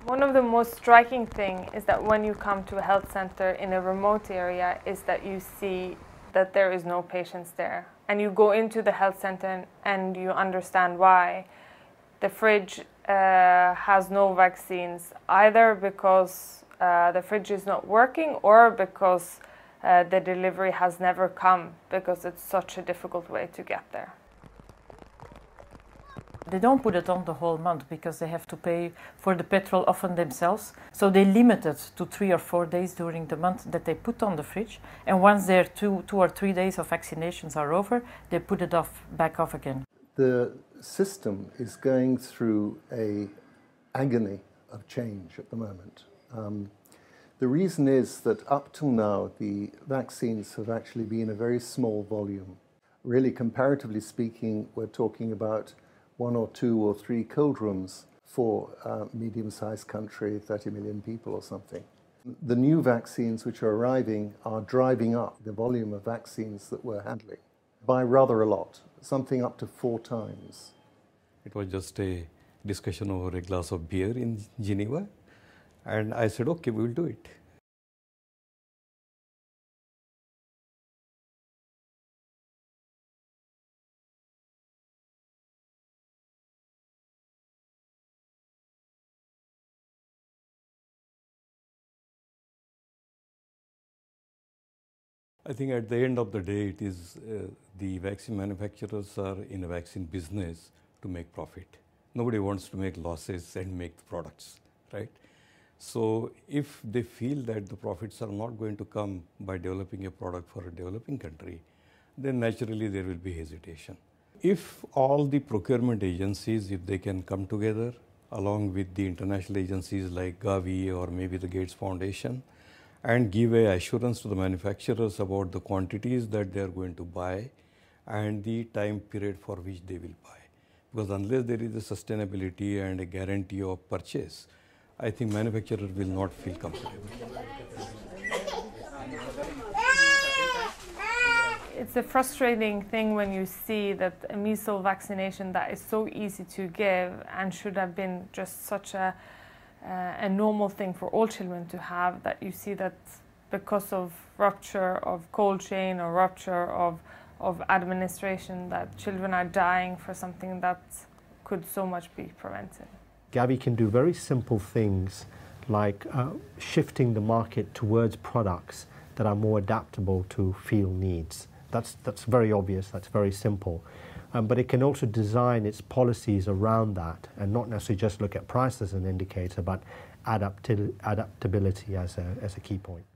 One of the most striking things is that when you come to a health center in a remote area is that you see that there is no patients there. And you go into the health center and you understand why. The fridge has no vaccines, either because the fridge is not working or because the delivery has never come, because it's such a difficult way to get there. They don't put it on the whole month because they have to pay for the petrol often themselves. So they limit it to 3 or 4 days during the month that they put on the fridge. And once their 2 or 3 days of vaccinations are over, they put it back off again. The system is going through an agony of change at the moment. The reason is that up till now, the vaccines have actually been a very small volume. Really, comparatively speaking, we're talking about 1 or 2 or 3 cold rooms for a medium-sized country, 30 million people or something. The new vaccines which are arriving are driving up the volume of vaccines that we're handling by rather a lot, something up to 4 times. It was just a discussion over a glass of beer in Geneva, and I said, okay, we will do it. I think at the end of the day, it is the vaccine manufacturers are in a vaccine business to make profit. Nobody wants to make losses and make the products, right? So if they feel that the profits are not going to come by developing a product for a developing country, then naturally there will be hesitation. If all the procurement agencies, if they can come together along with the international agencies like Gavi or maybe the Gates Foundation, and give a assurance to the manufacturers about the quantities that they are going to buy and the time period for which they will buy. Because unless there is a sustainability and a guarantee of purchase, I think manufacturers will not feel comfortable. It's a frustrating thing when you see that a measles vaccination that is so easy to give and should have been just such a normal thing for all children to have, that you see that because of rupture of cold chain or rupture of administration, that children are dying for something that could so much be prevented. Gavi can do very simple things like shifting the market towards products that are more adaptable to field needs. That's very obvious, that's very simple. But it can also design its policies around that and not necessarily just look at price as an indicator, but adaptability as a key point.